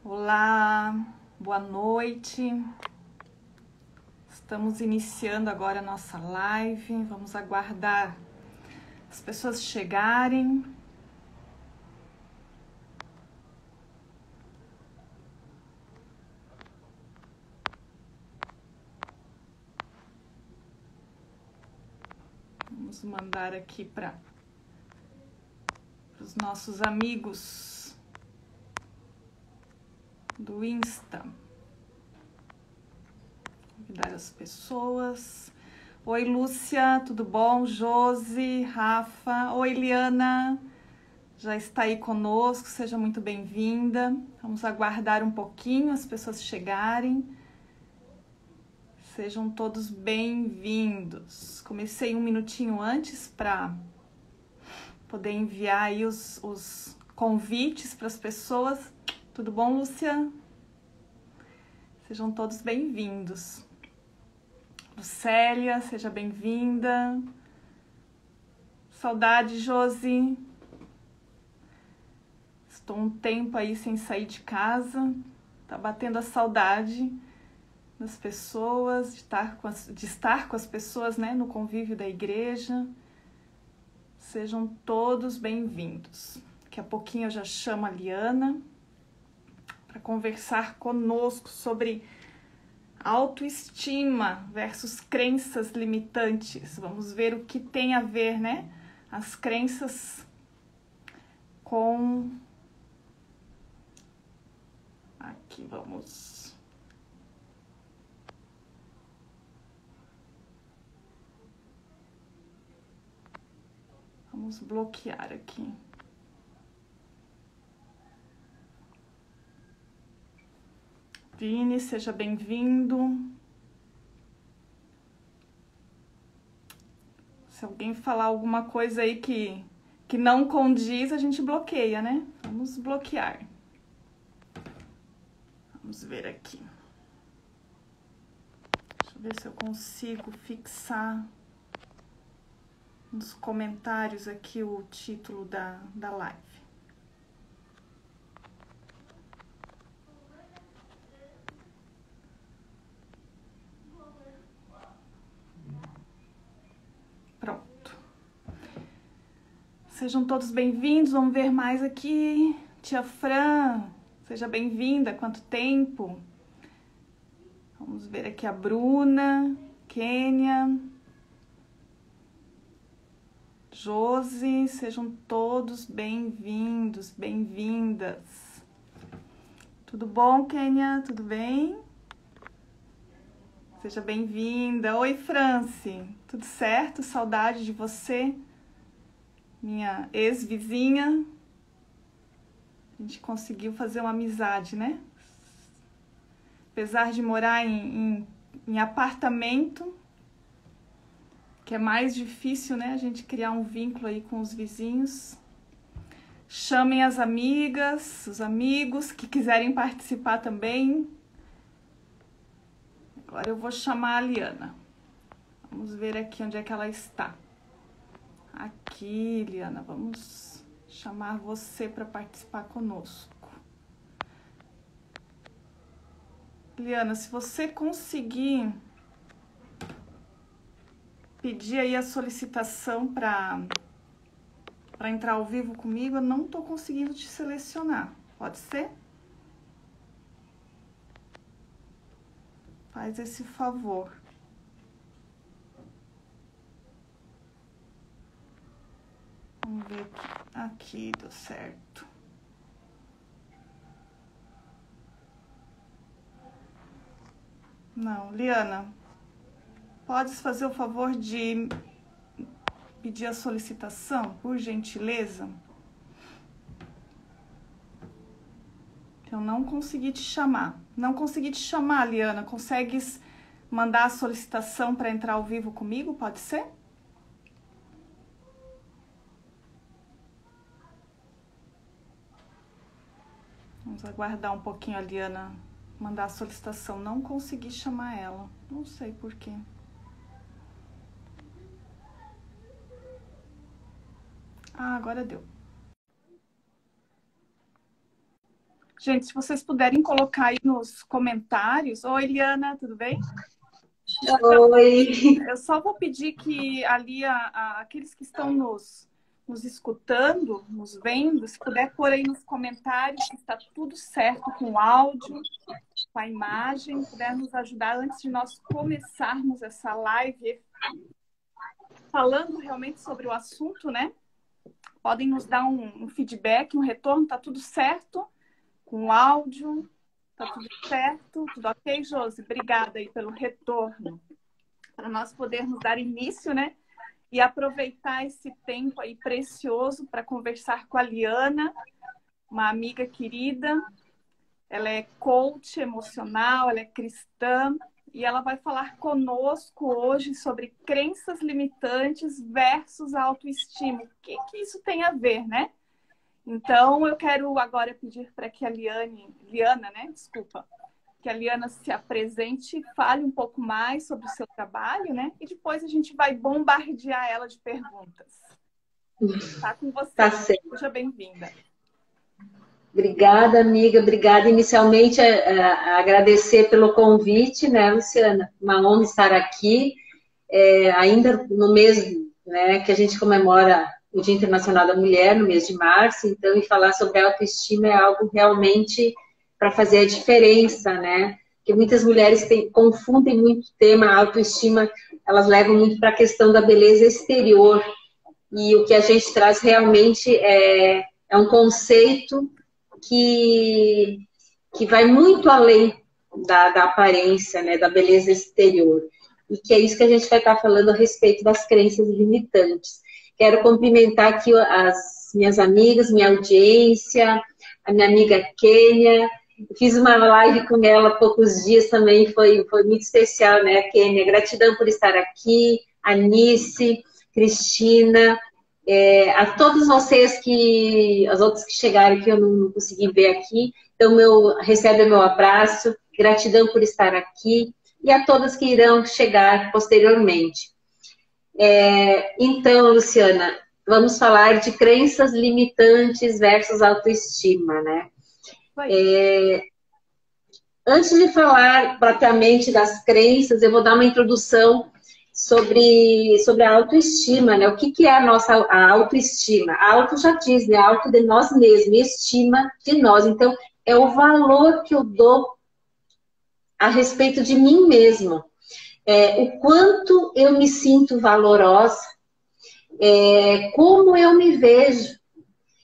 Olá, boa noite. Estamos iniciando agora a nossa live. Vamos aguardar as pessoas chegarem. Vamos mandar aqui para os nossos amigos do Insta. Convidar as pessoas. Oi, Lúcia, tudo bom? Josi, Rafa. Oi, Liana. Já está aí conosco, seja muito bem-vinda. Vamos aguardar um pouquinho as pessoas chegarem. Sejam todos bem-vindos. Comecei um minutinho antes para poder enviar aí os convites para as pessoas. Tudo bom, Lúcia? Sejam todos bem-vindos. Lucélia, seja bem-vinda. Saudade, Josi. Estou um tempo aí sem sair de casa. Tá batendo a saudade das pessoas, de estar com as pessoas, né, no convívio da igreja. Sejam todos bem-vindos. Daqui a pouquinho eu já chamo a Liana para conversar conosco sobre autoestima versus crenças limitantes. Vamos ver o que tem a ver, né, as crenças com... Aqui, vamos bloquear aqui. Vini, seja bem-vindo. Se alguém falar alguma coisa aí que não condiz, a gente bloqueia, né? Vamos bloquear. Vamos ver aqui. Deixa eu ver se eu consigo fixar nos comentários aqui o título da live. Pronto. Sejam todos bem-vindos. Vamos ver mais aqui. Tia Fran, seja bem-vinda. Quanto tempo? Vamos ver aqui a Bruna, Kênia, Josi, sejam todos bem-vindos, bem-vindas. Tudo bom, Kênia? Tudo bem? Seja bem-vinda. Oi, Franci. Tudo certo? Saudade de você, minha ex-vizinha. A gente conseguiu fazer uma amizade, né? Apesar de morar em apartamento, que é mais difícil, né? A gente criar um vínculo aí com os vizinhos. Chamem as amigas, os amigos que quiserem participar também. Agora eu vou chamar a Liana. Vamos ver aqui onde é que ela está. Aqui, Liana, vamos chamar você para participar conosco. Liana, se você conseguir pedir aí a solicitação para entrar ao vivo comigo, eu não estou conseguindo te selecionar. Pode ser? Faz esse favor. Vamos ver aqui. Aqui, deu certo. Não, Liana, podes fazer o favor de pedir a solicitação, por gentileza? Eu não consegui te chamar. Não consegui te chamar, Liana. Consegues mandar a solicitação para entrar ao vivo comigo? Pode ser? Vamos aguardar um pouquinho a Liana mandar a solicitação. Não consegui chamar ela. Não sei por quê. Ah, agora deu. Gente, se vocês puderem colocar aí nos comentários. Oi, Eliana, tudo bem? Oi. Eu só vou pedir que ali aqueles que estão nos escutando, nos vendo, se puder pôr aí nos comentários se está tudo certo com o áudio, com a imagem, puder nos ajudar antes de nós começarmos essa live falando realmente sobre o assunto, né? Podem nos dar um feedback, um retorno, tá tudo certo com o áudio, tá tudo certo, tudo ok, Josi? Obrigada aí pelo retorno, para nós podermos dar início, né? E aproveitar esse tempo aí precioso para conversar com a Liana, uma amiga querida. Ela é coach emocional, ela é cristã e ela vai falar conosco hoje sobre crenças limitantes versus autoestima. O que isso tem a ver, né? Então, eu quero agora pedir para que a Liana, né? Desculpa, que a Liana se apresente, fale um pouco mais sobre o seu trabalho, né? E depois a gente vai bombardear ela de perguntas. Tá com você. Tá certo. Seja bem-vinda. Obrigada, amiga. Obrigada inicialmente a agradecer pelo convite, né, Luciana? Uma honra estar aqui, ainda no mês, né, que a gente comemora o Dia Internacional da Mulher, no mês de março, então, e falar sobre autoestima é algo realmente para fazer a diferença, né? Porque muitas mulheres confundem muito o tema autoestima, elas levam muito para a questão da beleza exterior, e o que a gente traz realmente é um conceito que vai muito além da aparência, né, da beleza exterior. E que é isso que a gente vai estar falando a respeito das crenças limitantes. Quero cumprimentar aqui as minhas amigas, minha audiência, a minha amiga Kênia. Fiz uma live com ela há poucos dias também, foi muito especial, né, Kênia? Gratidão por estar aqui, Anice, Cristina, a todos vocês as outros que chegaram que eu não consegui ver aqui, então recebe meu abraço, gratidão por estar aqui, e a todas que irão chegar posteriormente. Então, Luciana, vamos falar de crenças limitantes versus autoestima, né? Antes de falar propriamente das crenças, eu vou dar uma introdução sobre a autoestima, né? O que é a autoestima? A auto já diz, né? Auto de nós mesmos, estima de nós. Então, é o valor que eu dou a respeito de mim mesma. O quanto eu me sinto valorosa, como eu me vejo.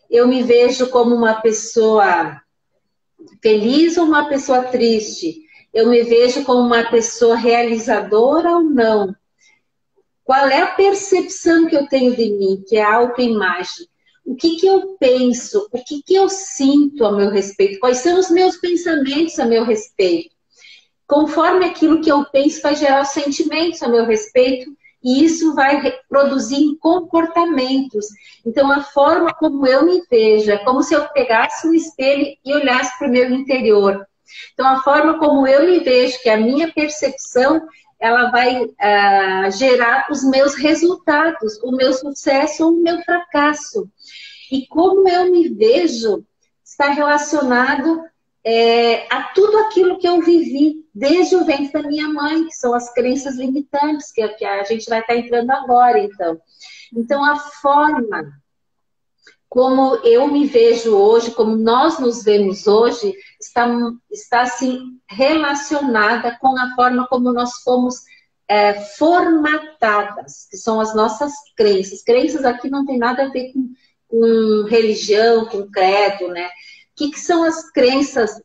Eu me vejo como uma pessoa feliz ou uma pessoa triste? Eu me vejo como uma pessoa realizadora ou não? Qual é a percepção que eu tenho de mim, que é a autoimagem? O que eu penso? O que eu sinto a meu respeito? Quais são os meus pensamentos a meu respeito? Conforme aquilo que eu penso vai gerar os sentimentos a meu respeito e isso vai produzir em comportamentos. Então, a forma como eu me vejo é como se eu pegasse um espelho e olhasse para o meu interior. Então, a forma como eu me vejo, que é a minha percepção, ela vai gerar os meus resultados, o meu sucesso ou o meu fracasso. E como eu me vejo está relacionado a tudo aquilo que eu vivi desde o ventre da minha mãe, que são as crenças limitantes, que a gente vai estar entrando agora, então. Então, a forma como eu me vejo hoje, como nós nos vemos hoje, está assim, relacionada com a forma como nós fomos formatadas, que são as nossas crenças. Crenças aqui não tem nada a ver com religião, com credo, né? O que são as crenças?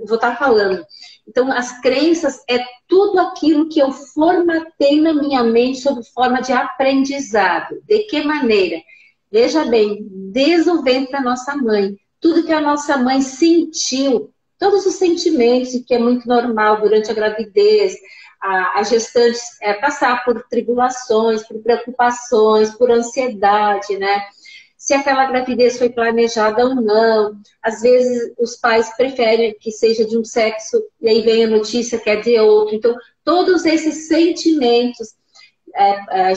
Vou estar falando. Então, as crenças é tudo aquilo que eu formatei na minha mente sob forma de aprendizado. De que maneira? Veja bem, desde o ventre da nossa mãe, tudo que a nossa mãe sentiu, todos os sentimentos, que é muito normal durante a gravidez, a gestante passar por tribulações, por preocupações, por ansiedade, né? Se aquela gravidez foi planejada ou não. Às vezes os pais preferem que seja de um sexo e aí vem a notícia que é de outro. Então, todos esses sentimentos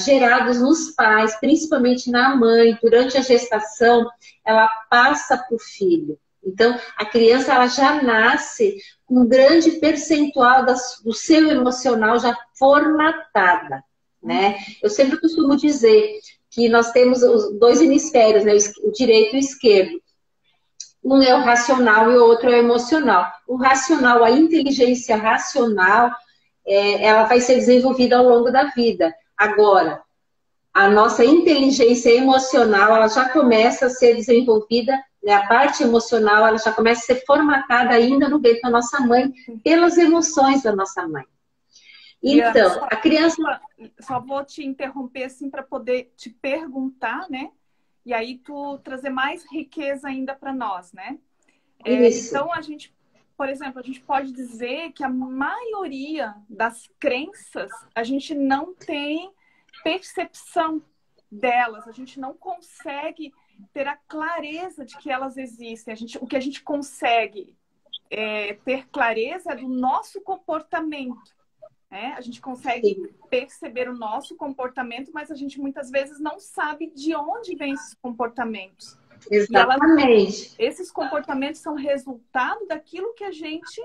gerados nos pais, principalmente na mãe, durante a gestação, ela passa para o filho. Então, a criança ela já nasce com um grande percentual do seu emocional já formatada, né? Eu sempre costumo dizer que nós temos os dois hemisférios, né? O direito e o esquerdo. Um é o racional e o outro é o emocional. O racional, a inteligência racional, ela vai ser desenvolvida ao longo da vida. Agora, a nossa inteligência emocional, ela já começa a ser desenvolvida, né? A parte emocional, ela já começa a ser formatada ainda no ventre da nossa mãe, pelas emoções da nossa mãe. Então, a criança... Só vou te interromper, assim, para poder te perguntar, né? E aí tu trazer mais riqueza ainda para nós, né? Então, a gente, por exemplo, a gente pode dizer que a maioria das crenças, a gente não tem percepção delas, a gente não consegue ter a clareza de que elas existem. O que a gente consegue ter clareza é do nosso comportamento. A gente consegue perceber o nosso comportamento, mas a gente muitas vezes não sabe de onde vêm esses comportamentos. Exatamente. Esses comportamentos são resultado daquilo que a gente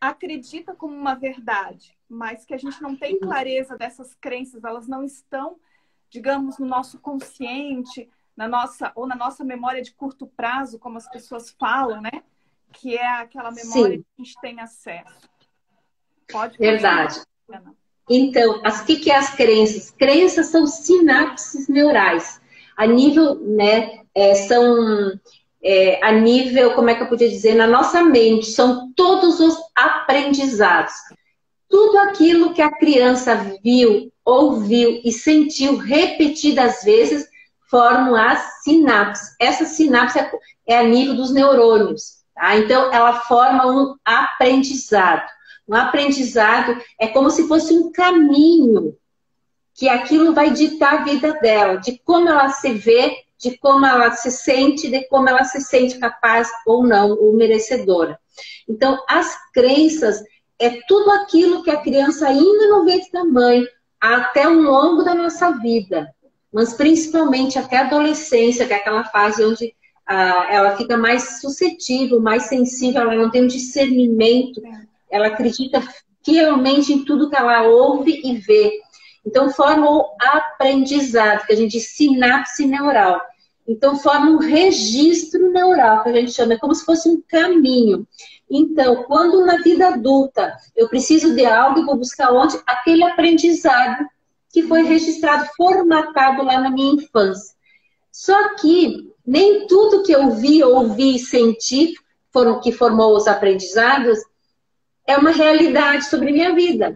acredita como uma verdade, mas que a gente não tem clareza dessas crenças, elas não estão, digamos, no nosso consciente, na nossa memória de curto prazo, como as pessoas falam, né? Que é aquela memória que a gente tem acesso. Pode Verdade. Então, o que é as crenças? Crenças são sinapses neurais. A nível, né, a nível, como é que eu podia dizer, na nossa mente, são todos os aprendizados. Tudo aquilo que a criança viu, ouviu e sentiu repetidas vezes formam as sinapses. Essa sinapse é a nível dos neurônios, tá? Então, ela forma um aprendizado. Um aprendizado é como se fosse um caminho que aquilo vai ditar a vida dela, de como ela se vê, de como ela se sente, de como ela se sente capaz ou não, ou merecedora. Então, as crenças é tudo aquilo que a criança ainda no ventre da mãe, até o longo da nossa vida, mas principalmente até a adolescência, que é aquela fase onde ela fica mais suscetível, mais sensível, ela não tem um discernimento, ela acredita fielmente em tudo que ela ouve e vê. Então, forma o aprendizado, que a gente diz sinapse neural. Então, forma um registro neural, que a gente chama, é como se fosse um caminho. Então, quando na vida adulta eu preciso de algo, eu vou buscar onde? Aquele aprendizado que foi registrado, formatado lá na minha infância. Só que nem tudo que eu vi, ouvi e senti, que formou os aprendizados, é uma realidade sobre minha vida.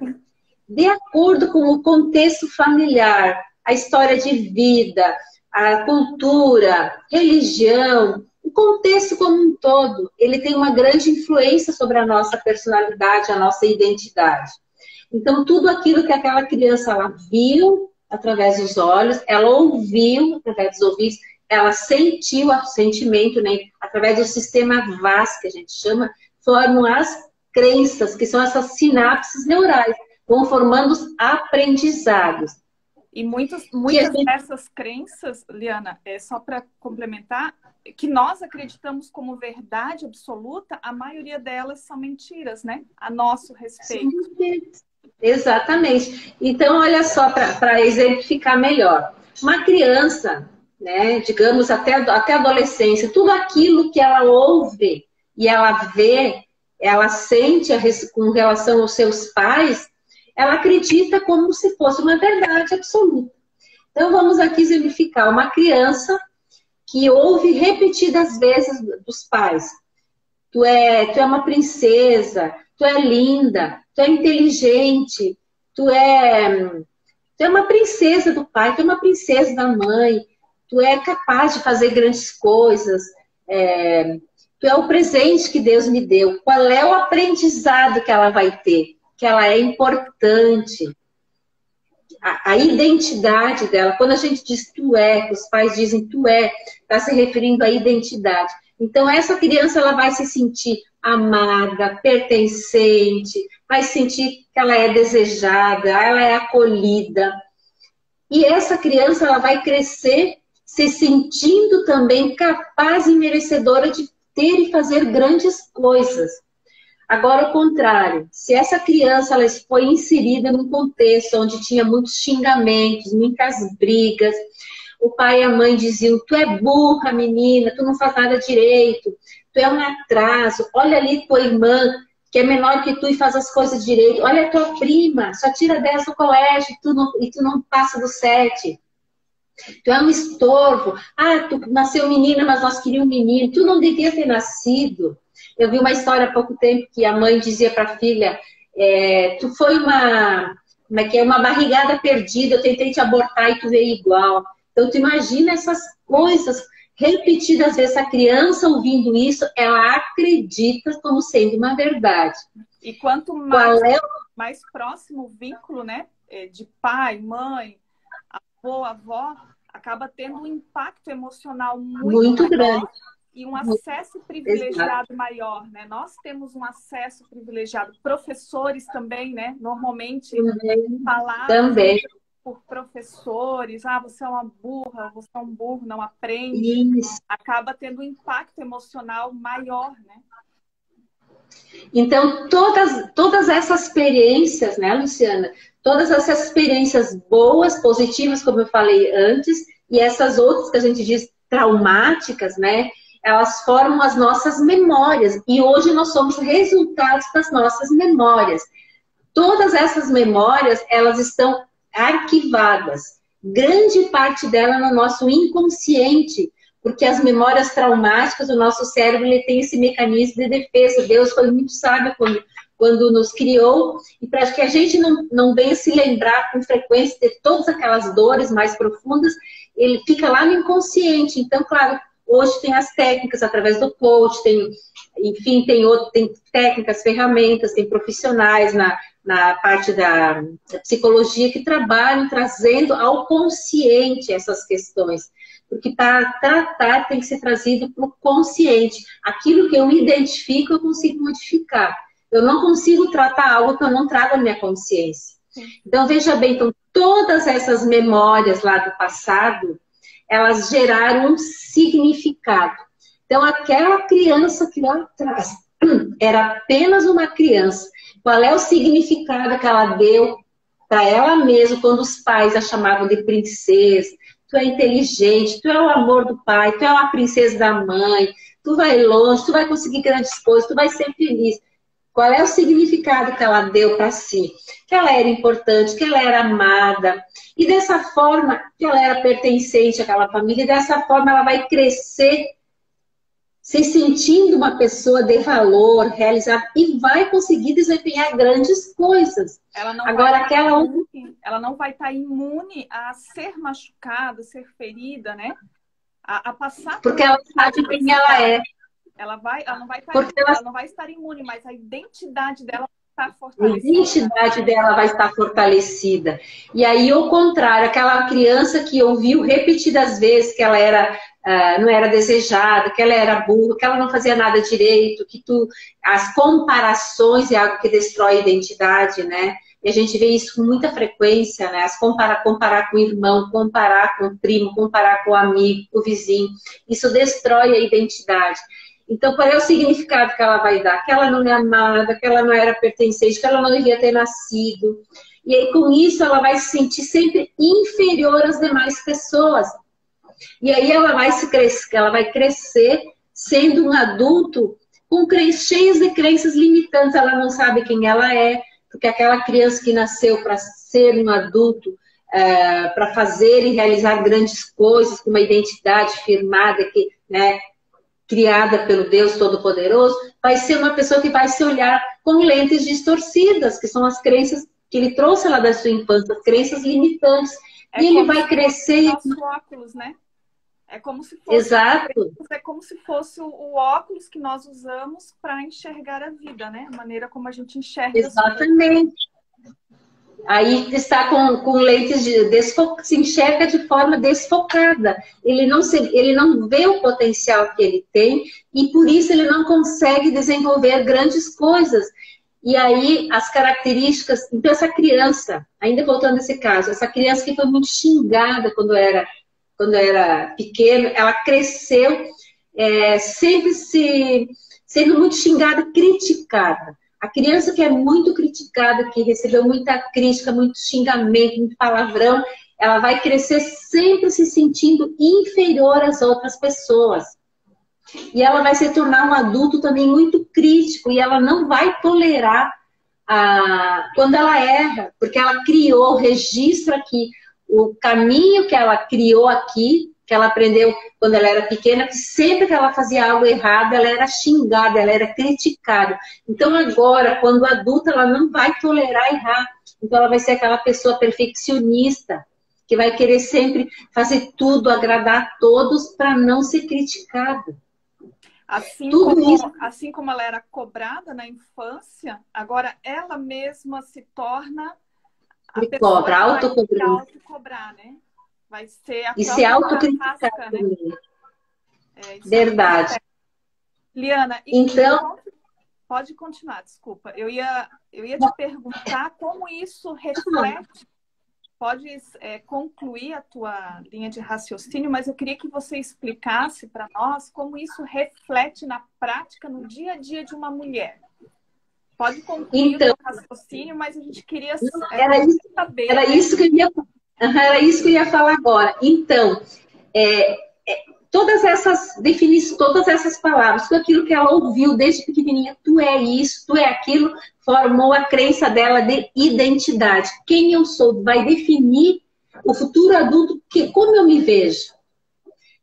De acordo com o contexto familiar, a história de vida, a cultura, religião, o contexto como um todo, ele tem uma grande influência sobre a nossa personalidade, a nossa identidade. Então, tudo aquilo que aquela criança ela viu através dos olhos, ela ouviu através dos ouvidos, ela sentiu o sentimento, né, através do sistema VAS, que a gente chama, formam as crenças, que são essas sinapses neurais, vão formando os aprendizados. E muitas dessas crenças, Liana, só para complementar, que nós acreditamos como verdade absoluta, a maioria delas são mentiras, né? A nosso respeito. Sim, exatamente. Então, olha só, para exemplificar melhor. Uma criança, né, digamos, até a adolescência, tudo aquilo que ela ouve e ela vê, ela sente com relação aos seus pais, ela acredita como se fosse uma verdade absoluta. Então, vamos aqui exemplificar. Uma criança que ouve repetidas vezes dos pais. Tu é uma princesa, tu é linda, tu é inteligente, tu é uma princesa do pai, tu é uma princesa da mãe, tu é capaz de fazer grandes coisas, tu é o presente que Deus me deu. Qual é o aprendizado que ela vai ter? Que ela é importante. A identidade dela, quando a gente diz tu é, os pais dizem tu é, está se referindo à identidade. Então, essa criança ela vai se sentir amada, pertencente, vai sentir que ela é desejada, ela é acolhida. E essa criança ela vai crescer se sentindo também capaz e merecedora de ter e fazer grandes coisas. Agora, ao contrário, se essa criança ela foi inserida num contexto onde tinha muitos xingamentos, muitas brigas, o pai e a mãe diziam, tu é burra, menina, tu não faz nada direito, tu é um atraso, olha ali tua irmã, que é menor que tu e faz as coisas direito, olha a tua prima, só tira 10 no colégio e tu não passa do 7. Tu é um estorvo. Ah, tu nasceu menina, mas nós queríamos um menino. Tu não devia ter nascido. Eu vi uma história há pouco tempo que a mãe dizia para a filha, tu foi como é que é, uma barrigada perdida, eu tentei te abortar e tu veio igual. Então, tu imagina essas coisas repetidas vezes. A criança ouvindo isso, ela acredita como sendo uma verdade. E quanto mais próximo o vínculo, né, de pai, mãe, avô, avó, acaba tendo um impacto emocional muito grande e um acesso privilegiado maior, né? Nós temos um acesso privilegiado, professores também, né? Normalmente falados por professores, ah, você é uma burra, você é um burro, não aprende. Isso. Acaba tendo um impacto emocional maior, né? Então, todas essas experiências, né, Luciana? Todas essas experiências boas, positivas, como eu falei antes, e essas outras que a gente diz traumáticas, né? Elas formam as nossas memórias. E hoje nós somos resultados das nossas memórias. Todas essas memórias, elas estão arquivadas. Grande parte dela no nosso inconsciente, porque as memórias traumáticas, o nosso cérebro ele tem esse mecanismo de defesa. Deus foi muito sábio quando nos criou, e para que a gente não venha se lembrar com frequência de todas aquelas dores mais profundas, ele fica lá no inconsciente. Então, claro, hoje tem as técnicas através do coach, tem técnicas, ferramentas, tem profissionais na parte da psicologia que trabalham trazendo ao consciente essas questões. Porque para tratar tem que ser trazido para o consciente. Aquilo que eu identifico, eu consigo modificar. Eu não consigo tratar algo que eu não trago na minha consciência. Então, veja bem, então, todas essas memórias lá do passado, elas geraram um significado. Então, aquela criança que lá atrás era apenas uma criança. Qual é o significado que ela deu para ela mesma quando os pais a chamavam de princesa? Tu é inteligente, tu é o amor do pai, tu é uma princesa da mãe, tu vai longe, tu vai conseguir grandes coisas, tu vai ser feliz. Qual é o significado que ela deu para si? Que ela era importante, que ela era amada. E dessa forma, que ela era pertencente àquela família, e dessa forma ela vai crescer se sentindo uma pessoa de valor, realizada, e vai conseguir desempenhar grandes coisas. Ela não vai estar imune a ser machucada, a ser ferida, né? A passar porque ela sabe quem ela é. Ela não vai estar imune, mas a identidade dela vai estar fortalecida. A identidade dela vai estar fortalecida. E aí, ao contrário, aquela criança que ouviu repetidas vezes que ela não era desejada, que ela era burra, que ela não fazia nada direito, as comparações é algo que destrói a identidade, né? E a gente vê isso com muita frequência, né? Comparar com o irmão, comparar com o primo, comparar com o amigo, com o vizinho. Isso destrói a identidade. Então, qual é o significado que ela vai dar? Que ela não é amada, que ela não era pertencente, que ela não devia ter nascido. E aí, com isso, ela vai se sentir sempre inferior às demais pessoas. E aí ela vai crescer sendo um adulto cheios de crenças limitantes. Ela não sabe quem ela é, porque aquela criança que nasceu para ser um adulto, para fazer e realizar grandes coisas, com uma identidade firmada, né, criada pelo Deus Todo-Poderoso, vai ser uma pessoa que vai se olhar com lentes distorcidas, que são as crenças que ele trouxe lá da sua infância, as crenças limitantes. E ele vai crescer. Nosso óculos, né? É como se fosse. Exato. É como se fosse o óculos que nós usamos para enxergar a vida, né? A maneira como a gente enxerga. Exatamente. Aí está com lentes se enxerga de forma desfocada. Ele não vê o potencial que ele tem e por isso ele não consegue desenvolver grandes coisas. E aí as características. Então essa criança, ainda voltando a esse caso, essa criança que foi muito xingada quando era pequena, ela cresceu sempre sendo muito xingada, criticada. A criança que é muito criticada, que recebeu muita crítica, muito xingamento, muito palavrão, ela vai crescer sempre se sentindo inferior às outras pessoas. E ela vai se tornar um adulto também muito crítico, e ela não vai tolerar quando ela erra, porque ela criou, registra aqui o caminho que ela criou aqui, que ela aprendeu quando ela era pequena, que sempre que ela fazia algo errado, ela era xingada, ela era criticada. Então agora, quando adulta, ela não vai tolerar errar. Então ela vai ser aquela pessoa perfeccionista, que vai querer sempre fazer tudo, agradar a todos, para não ser criticada. Assim como ela era cobrada na infância, agora ela mesma se torna a pessoa que vai se autocobrar, né? Vai ser a e se autocriticar, né? Verdade. Liana, então pode continuar, desculpa. Eu ia te perguntar como isso reflete. Pode concluir a tua linha de raciocínio, mas eu queria que você explicasse para nós como isso reflete na prática, no dia a dia de uma mulher. Pode concluir o teu raciocínio, mas a gente queria saber. Era isso que eu ia falar agora. Então, todas essas definições, todas essas palavras, tudo aquilo que ela ouviu desde pequenininha, tu é isso, tu é aquilo, formou a crença dela de identidade. Quem eu sou vai definir o futuro adulto, como eu me vejo.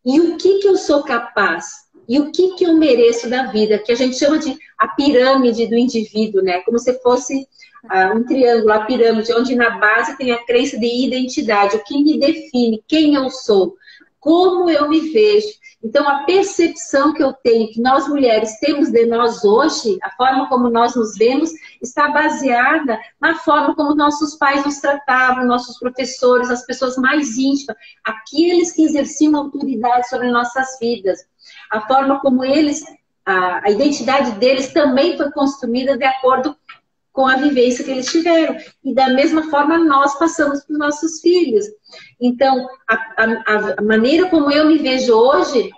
E o que eu sou capaz. E o que eu mereço da vida, que a gente chama de a pirâmide do indivíduo, né? Como se fosse um triângulo, a pirâmide, onde na base tem a crença de identidade, o que me define, quem eu sou, como eu me vejo. Então, a percepção que eu tenho, que nós mulheres temos de nós hoje, a forma como nós nos vemos, está baseada na forma como nossos pais nos tratavam, nossos professores, as pessoas mais íntimas, aqueles que exerciam autoridade sobre nossas vidas. A forma como eles, a identidade deles também foi construída de acordo com a vivência que eles tiveram. E da mesma forma nós passamos para os nossos filhos. Então, a maneira como eu me vejo hoje,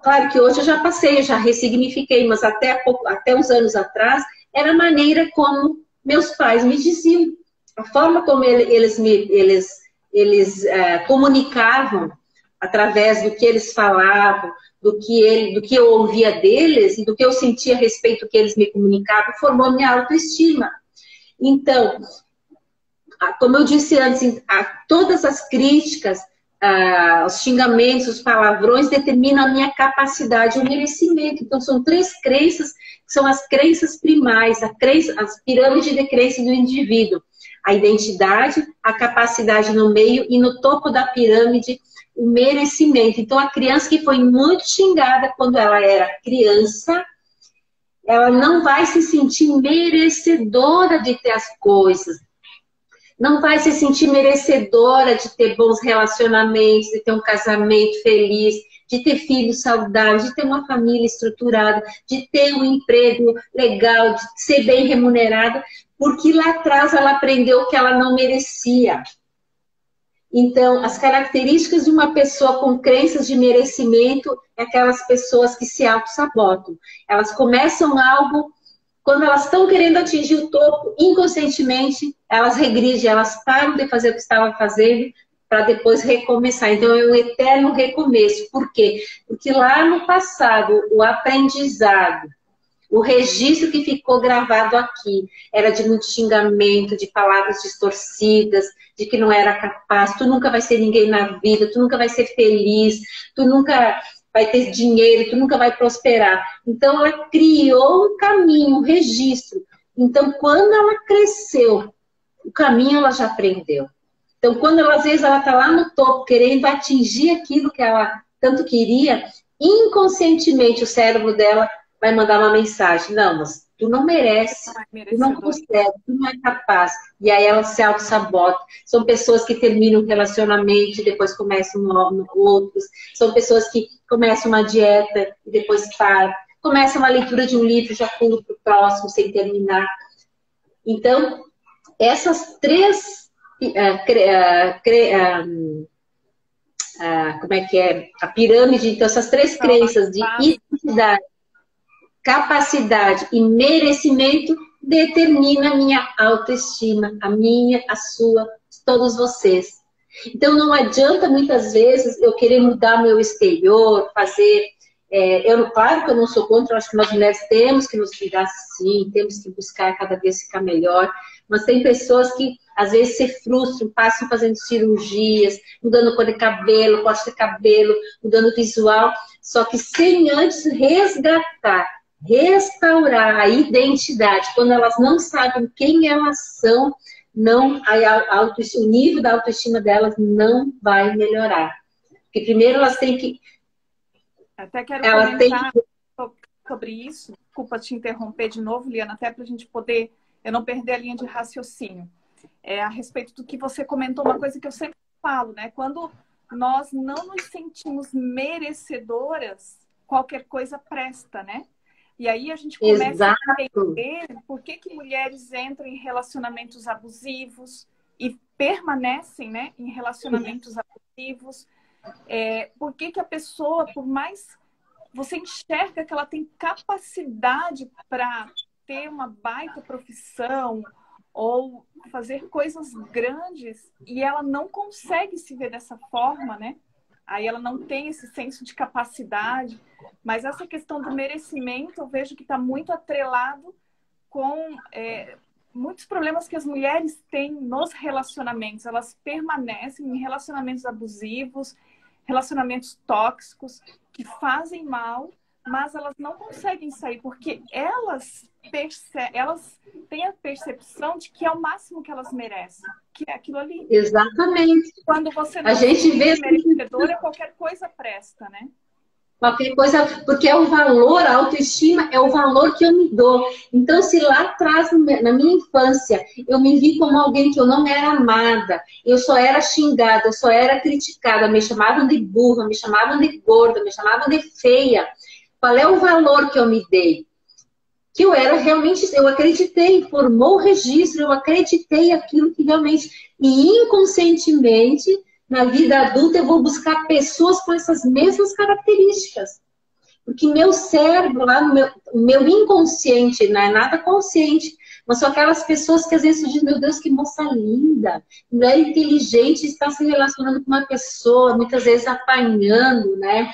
claro que hoje eu já passei, eu já ressignifiquei, mas até uns anos atrás, era a maneira como meus pais me diziam. A forma como eles comunicavam, através do que eles falavam, do que eu ouvia deles e do que eu sentia a respeito do que eles me comunicavam, formou minha autoestima. Então, como eu disse antes, todas as críticas, os xingamentos, os palavrões determinam a minha capacidade, o merecimento. Então, são 3 crenças, que são as crenças primais, as pirâmides de crença do indivíduo. A identidade, a capacidade no meio e no topo da pirâmide, o merecimento. Então, a criança que foi muito xingada quando ela era criança, ela não vai se sentir merecedora de ter as coisas. Não vai se sentir merecedora de ter bons relacionamentos, de ter um casamento feliz, de ter filhos saudáveis, de ter uma família estruturada, de ter um emprego legal, de ser bem remunerada, porque lá atrás ela aprendeu que ela não merecia. Então, as características de uma pessoa com crenças de merecimento é aquelas pessoas que se auto-sabotam. Elas começam algo, quando elas estão querendo atingir o topo, inconscientemente, elas regridem, elas param de fazer o que estavam fazendo para depois recomeçar. Então, é um eterno recomeço. Por quê? Porque lá no passado, o aprendizado, o registro que ficou gravado aqui era de muito xingamento, de palavras distorcidas, de que não era capaz, tu nunca vai ser ninguém na vida, tu nunca vai ser feliz, tu nunca vai ter dinheiro, tu nunca vai prosperar. Então, ela criou um caminho, um registro. Então, quando ela cresceu, o caminho ela já aprendeu. Então, quando ela, às vezes ela está lá no topo, querendo atingir aquilo que ela tanto queria, inconscientemente o cérebro dela vai mandar uma mensagem. Não, mas tu não merece, tu não consegue, tu não é capaz. E aí ela se auto-sabota. São pessoas que terminam um relacionamento e depois começam outros. São pessoas que começam uma dieta e depois param. Começam uma leitura de um livro e já pulam para o próximo sem terminar. Então, essas 3 como é que é? A pirâmide, então essas três crenças de identidade, capacidade e merecimento determina a minha autoestima, a minha, a sua, de todos vocês. Então não adianta muitas vezes eu querer mudar meu exterior, fazer... claro que eu não sou contra, eu acho que nós mulheres temos que nos cuidar sim, temos que buscar cada vez ficar melhor, mas tem pessoas que às vezes se frustram, passam fazendo cirurgias, mudando cor de cabelo, corte de cabelo, mudando visual, só que sem antes resgatar, restaurar a identidade, quando elas não sabem quem elas são, não, o nível da autoestima delas não vai melhorar. Porque primeiro elas têm que... Até quero comentar sobre isso, desculpa te interromper de novo, Liana, até para a gente poder, eu não perder a linha de raciocínio. A respeito do que você comentou, uma coisa que eu sempre falo, né? Quando nós não nos sentimos merecedoras, qualquer coisa presta, né? E aí a gente começa a entender por que mulheres entram em relacionamentos abusivos e permanecem, né, em relacionamentos abusivos. Por que a pessoa, por mais você enxerga que ela tem capacidade para ter uma baita profissão ou fazer coisas grandes e ela não consegue se ver dessa forma, né? Aí ela não tem esse senso de capacidade, mas essa questão do merecimento eu vejo que está muito atrelado com muitos problemas que as mulheres têm nos relacionamentos. Elas permanecem em relacionamentos abusivos, relacionamentos tóxicos, que fazem mal, mas elas não conseguem sair, porque elas têm a percepção de que é o máximo que elas merecem, que é aquilo ali. Exatamente. Quando você não a gente vê merecedora, qualquer coisa presta, né? Qualquer coisa, porque é o valor, a autoestima é o valor que eu me dou. Então, se lá atrás, na minha infância, eu me vi como alguém que eu não era amada, eu só era xingada, eu só era criticada, me chamavam de burra, me chamavam de gorda, me chamavam de feia. Qual é o valor que eu me dei? Que eu era realmente, eu acreditei, formou o registro, eu acreditei aquilo que realmente, e inconscientemente, na vida adulta, eu vou buscar pessoas com essas mesmas características. Porque meu cérebro, lá no meu inconsciente, não é nada consciente, mas são aquelas pessoas que às vezes dizem, meu Deus, que moça linda, mulher inteligente, está se relacionando com uma pessoa, muitas vezes apanhando, né?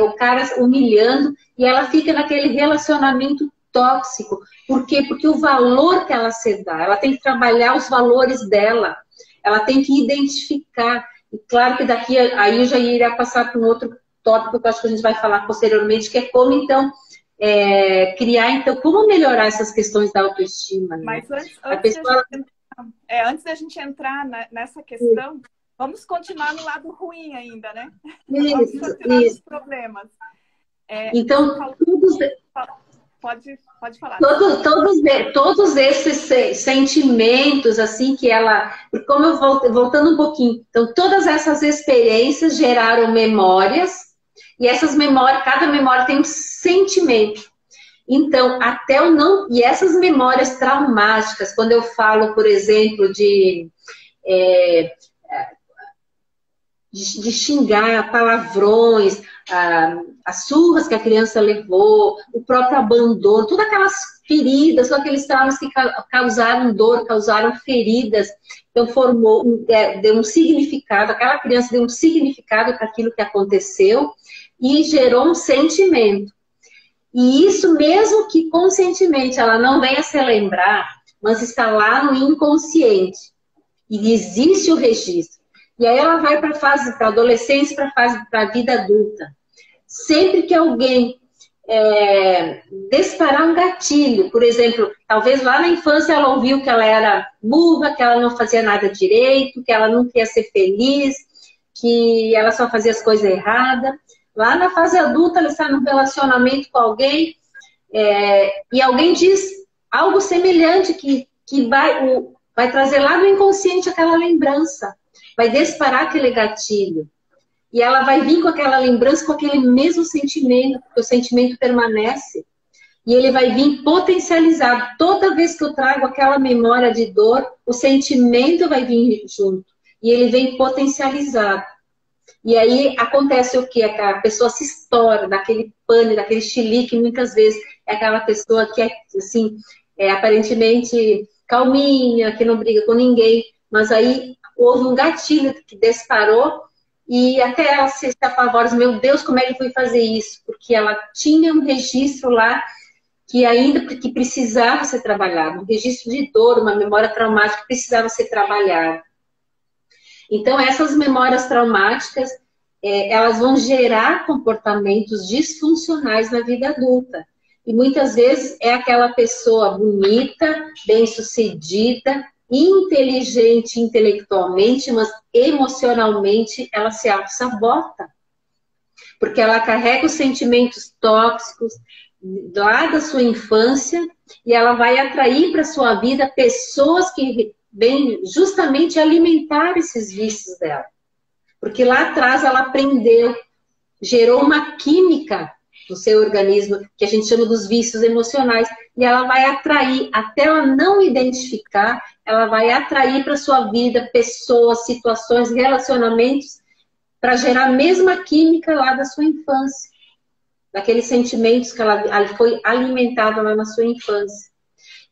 O cara humilhando, e ela fica naquele relacionamento tóxico. Por quê? Porque o valor que ela se dá, ela tem que trabalhar os valores dela, ela tem que identificar. E claro que daqui aí eu já iria passar para um outro tópico que eu acho que a gente vai falar posteriormente, que é como então criar, então, como melhorar essas questões da autoestima. Né? Mas antes da gente entrar nessa questão, vamos continuar no lado ruim ainda, né? Vamos continuar nos problemas. Então, Pode falar. Todos esses sentimentos, assim, que ela... Como eu voltando um pouquinho. Então, todas essas experiências geraram memórias, e essas memórias, cada memória tem um sentimento. Então, até eu não... E essas memórias traumáticas, quando eu falo, por exemplo, de xingar, palavrões, as surras que a criança levou, o próprio abandono, todas aquelas feridas, todos aqueles traumas que causaram dor, causaram feridas. Então, deu um significado, aquela criança deu um significado para aquilo que aconteceu e gerou um sentimento. E isso mesmo que conscientemente ela não venha se lembrar, mas está lá no inconsciente. E existe o registro. E aí ela vai para a fase, para a adolescência, para a vida adulta. Sempre que alguém disparar um gatilho, por exemplo, talvez lá na infância ela ouviu que ela era burra, que ela não fazia nada direito, que ela não queria ser feliz, que ela só fazia as coisas erradas. Lá na fase adulta ela está num relacionamento com alguém e alguém diz algo semelhante que vai trazer lá no inconsciente aquela lembrança. Vai disparar aquele gatilho. E ela vai vir com aquela lembrança, com aquele mesmo sentimento, porque o sentimento permanece. E ele vai vir potencializado. Toda vez que eu trago aquela memória de dor, o sentimento vai vir junto. E ele vem potencializado. E aí acontece o quê? A pessoa se estoura daquele pane, daquele chilique, muitas vezes é aquela pessoa que é, assim, aparentemente calminha, que não briga com ninguém, mas aí houve um gatilho que disparou e até ela se apavora, meu Deus, como é que foi fazer isso? Porque ela tinha um registro lá que ainda que precisava ser trabalhado, um registro de dor, uma memória traumática que precisava ser trabalhada. Então, essas memórias traumáticas, elas vão gerar comportamentos disfuncionais na vida adulta. E muitas vezes é aquela pessoa bonita, bem-sucedida, inteligente intelectualmente, mas emocionalmente ela se auto-sabota. Porque ela carrega os sentimentos tóxicos lá da sua infância e ela vai atrair para a sua vida pessoas que vêm justamente alimentar esses vícios dela. Porque lá atrás ela aprendeu, gerou uma química no seu organismo, que a gente chama dos vícios emocionais, e ela vai atrair, até ela não identificar, ela vai atrair para sua vida pessoas, situações, relacionamentos, para gerar a mesma química lá da sua infância, daqueles sentimentos que ela foi alimentada lá na sua infância.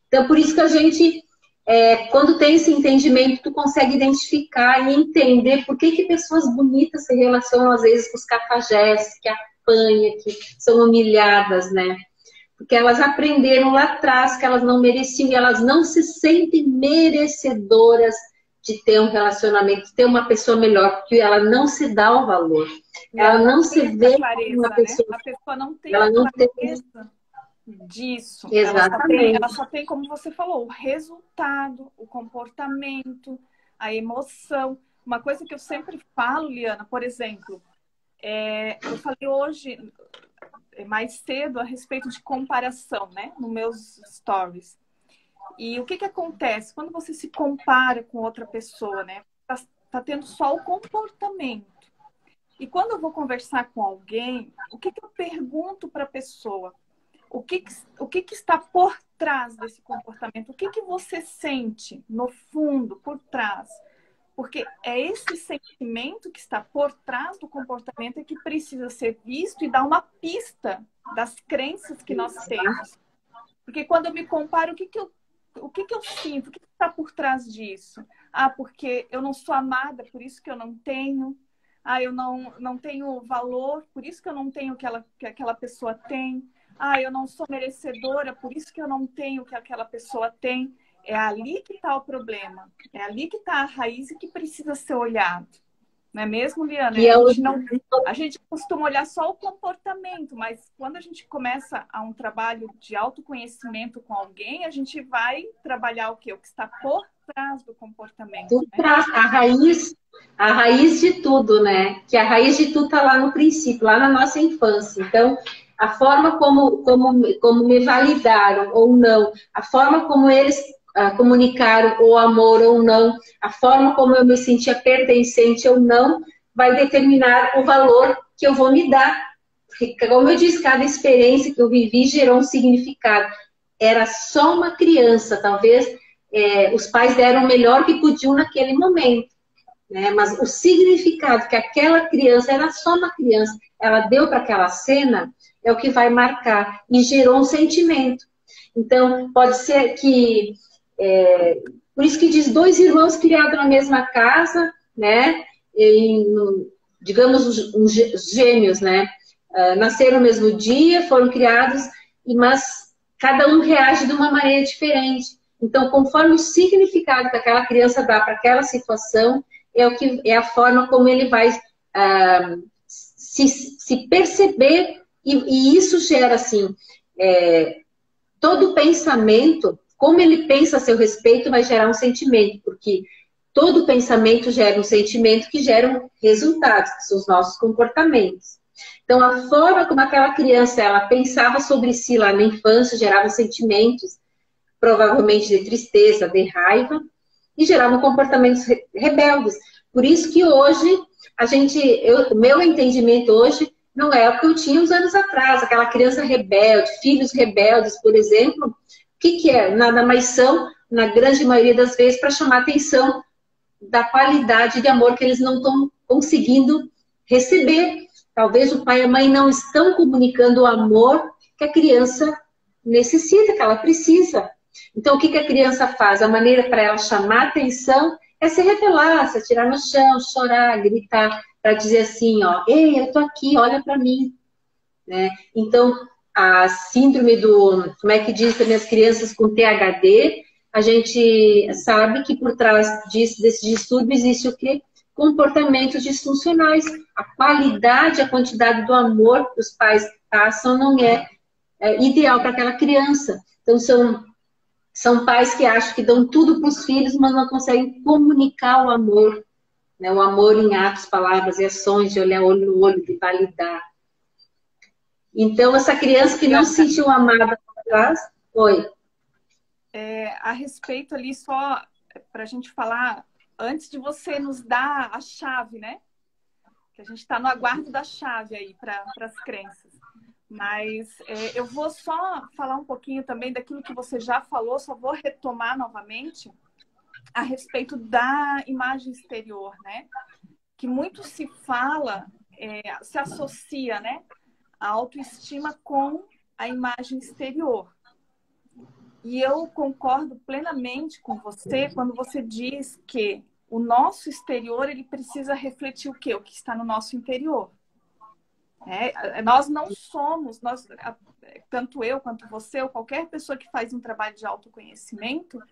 Então, por isso que a gente, quando tem esse entendimento, tu consegue identificar e entender por que pessoas bonitas se relacionam, às vezes, com os cafajestes, que apanham, que são humilhadas, né? Porque elas aprenderam lá atrás que elas não mereciam e elas não se sentem merecedoras de ter um relacionamento, de ter uma pessoa melhor, porque ela não se dá o valor. Ela não se vê clareza, como uma pessoa... né? A pessoa não tem ela não clareza disso. Exatamente. Ela só tem, como você falou, o resultado, o comportamento, a emoção. Uma coisa que eu sempre falo, Liana, por exemplo, eu falei hoje, mais cedo, a respeito de comparação, né? Nos meus stories. E o que acontece? Quando você se compara com outra pessoa, né? Tá tendo só o comportamento. E quando eu vou conversar com alguém, o que eu pergunto para a pessoa? O que está por trás desse comportamento? O que você sente no fundo, por trás? Porque é esse sentimento que está por trás do comportamento que precisa ser visto e dar uma pista das crenças que nós temos. Porque quando eu me comparo, o que eu sinto? O que está por trás disso? Porque eu não sou amada, por isso que eu não tenho. Eu não tenho valor, por isso que eu não tenho o que aquela pessoa tem. Eu não sou merecedora, por isso que eu não tenho o que aquela pessoa tem. É ali que está o problema. É ali que está a raiz e que precisa ser olhado. Não é mesmo, Liana? A gente costuma olhar só o comportamento, mas quando a gente começa um trabalho de autoconhecimento com alguém, a gente vai trabalhar o quê? O que está por trás do comportamento. Por trás, né? A raiz de tudo, né? Que a raiz de tudo está lá no princípio, lá na nossa infância. Então, a forma como me validaram ou não, a forma como eles comunicaram o amor ou não, a forma como eu me sentia pertencente ou não, vai determinar o valor que eu vou me dar. Porque, como eu disse, cada experiência que eu vivi gerou um significado. Era só uma criança, talvez os pais deram o melhor que podiam naquele momento. Né? Mas o significado que aquela criança, era só uma criança, ela deu para aquela cena, é o que vai marcar. E gerou um sentimento. Então, pode ser que... por isso que diz 2 irmãos criados na mesma casa, né? Digamos, os gêmeos, né? Nasceram no mesmo dia, foram criados, mas cada um reage de uma maneira diferente. Então, conforme o significado que aquela criança dá para aquela situação, é a forma como ele vai se perceber, e isso gera, assim, todo pensamento, como ele pensa a seu respeito, vai gerar um sentimento, porque todo pensamento gera um sentimento que gera resultados, que são os nossos comportamentos. Então, a forma como aquela criança ela pensava sobre si lá na infância gerava sentimentos, provavelmente de tristeza, de raiva, e geravam comportamentos rebeldes. Por isso que hoje, meu entendimento hoje não é o que eu tinha uns anos atrás, aquela criança rebelde, filhos rebeldes, por exemplo. O que é? Nada mais são, na grande maioria das vezes, para chamar a atenção da qualidade de amor que eles não estão conseguindo receber. Talvez o pai e a mãe não estão comunicando o amor que a criança necessita, que ela precisa. Então, o que a criança faz? A maneira para ela chamar atenção é se revelar, se atirar no chão, chorar, gritar, para dizer assim, ó, ei, eu tô aqui, olha para mim. Né? Então, a síndrome do, como é que diz também, as crianças com THD, a gente sabe que por trás desse distúrbio existe o quê? Comportamentos disfuncionais. A qualidade, a quantidade do amor que os pais passam não é ideal para aquela criança. Então, são pais que acham que dão tudo para os filhos, mas não conseguem comunicar o amor. Né? O amor em atos, palavras e ações, de olhar olho no olho, de validar. Então, essa criança que não se sentiu amada lá atrás, foi. A respeito ali, só para a gente falar, antes de você nos dar a chave, né? Que a gente está no aguardo da chave aí para as crenças. Mas eu vou só falar um pouquinho também daquilo que você já falou, só vou retomar novamente a respeito da imagem exterior, né? Que muito se fala, se associa, né? A autoestima com a imagem exterior. E eu concordo plenamente com você quando você diz que o nosso exterior ele precisa refletir o quê? O que está no nosso interior. Nós não somos, tanto eu quanto você, ou qualquer pessoa que faz um trabalho de autoconhecimento,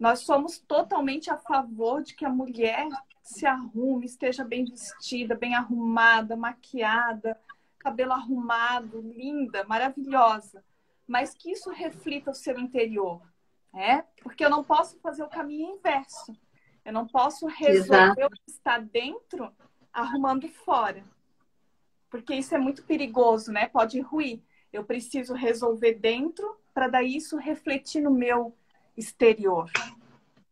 nós somos totalmente a favor de que a mulher se arrume, esteja bem vestida, bem arrumada, maquiada, cabelo arrumado, linda, maravilhosa, mas que isso reflita o seu interior, né? Porque eu não posso fazer o caminho inverso. Eu não posso resolver o que está dentro arrumando fora. Porque isso é muito perigoso, né? Pode ruir. Eu preciso resolver dentro para daí isso refletir no meu exterior.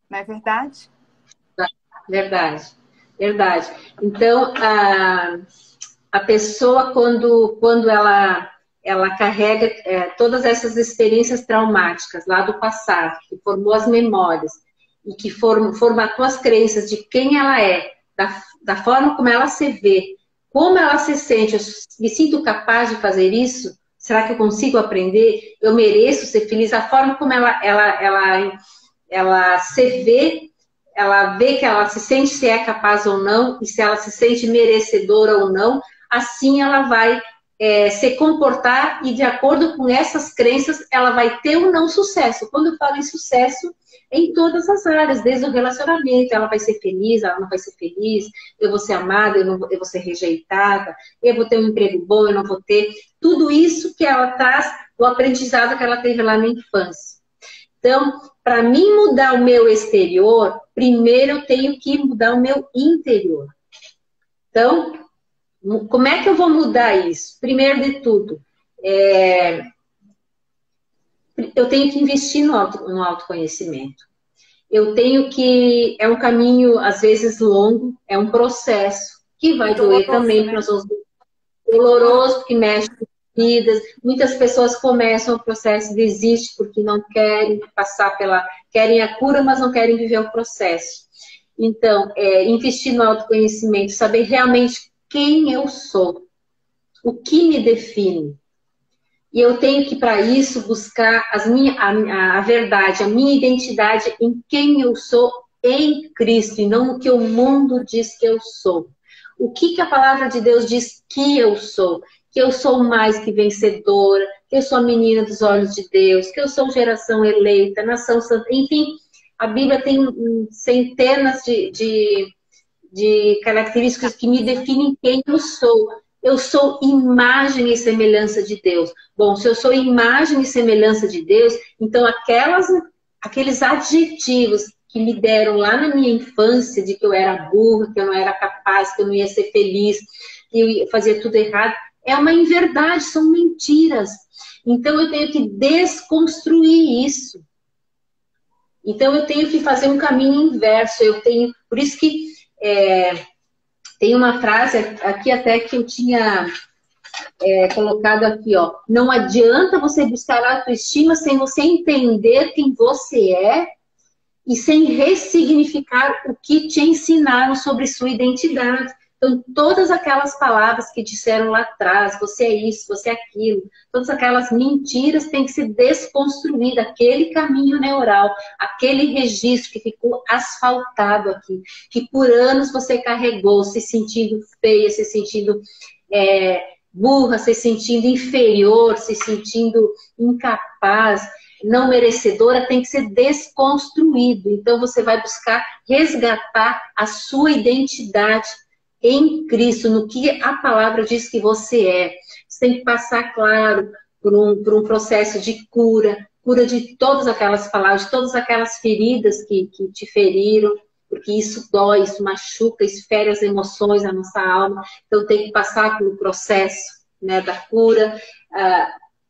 Não é verdade? Verdade, verdade. Então, a pessoa, quando ela carrega todas essas experiências traumáticas lá do passado, que formou as memórias e que formatou as crenças de quem ela é, da forma como ela se vê, como ela se sente, eu me sinto capaz de fazer isso? Será que eu consigo aprender? Eu mereço ser feliz? A forma como ela se vê, ela vê que ela se sente se é capaz ou não, e se ela se sente merecedora ou não, assim ela vai se comportar e de acordo com essas crenças, ela vai ter ou não sucesso. Quando eu falo em sucesso, em todas as áreas, desde o relacionamento, ela vai ser feliz, ela não vai ser feliz, eu vou ser amada, eu vou ser rejeitada, eu vou ter um emprego bom, eu não vou ter. Tudo isso que ela traz, o aprendizado que ela teve lá na infância. Então, para mim mudar o meu exterior, primeiro eu tenho que mudar o meu interior. Então, como é que eu vou mudar isso? Primeiro de tudo, eu tenho que investir no autoconhecimento. Eu tenho que... É um caminho, às vezes, longo, é um processo que vai doer também, né? Doloroso, porque mexe com vidas. Muitas pessoas começam o processo e desistem porque não querem passar querem a cura, mas não querem viver o processo. Então, investir no autoconhecimento, saber realmente quem eu sou, o que me define. E eu tenho que, para isso, buscar a verdade, a minha identidade em quem eu sou em Cristo, e não no que o mundo diz que eu sou. O que a palavra de Deus diz que eu sou? Que eu sou mais que vencedora, que eu sou a menina dos olhos de Deus, que eu sou geração eleita, nação santa. Enfim, a Bíblia tem centenas de características que me definem quem eu sou. Eu sou imagem e semelhança de Deus. Bom, se eu sou imagem e semelhança de Deus, então aqueles adjetivos que me deram lá na minha infância, de que eu era burra, que eu não era capaz, que eu não ia ser feliz, que eu ia fazer tudo errado, é uma inverdade, são mentiras. Então eu tenho que desconstruir isso. Então eu tenho que fazer um caminho inverso. Por isso que tem uma frase aqui até que eu tinha colocado aqui, ó. Não adianta você buscar a autoestima sem você entender quem você é e sem ressignificar o que te ensinaram sobre sua identidade. Então, todas aquelas palavras que disseram lá atrás, você é isso, você é aquilo, todas aquelas mentiras têm que ser desconstruídas, aquele caminho neural, aquele registro que ficou asfaltado aqui, que por anos você carregou, se sentindo feia, se sentindo burra, se sentindo inferior, se sentindo incapaz, não merecedora, tem que ser desconstruído. Então, você vai buscar resgatar a sua identidade em Cristo, no que a palavra diz que você é. Você tem que passar, claro, por um processo de cura de todas aquelas palavras, de todas aquelas feridas que te feriram, porque isso dói, isso machuca, isso fere as emoções da nossa alma. Então, tem que passar pelo processo, né, da cura,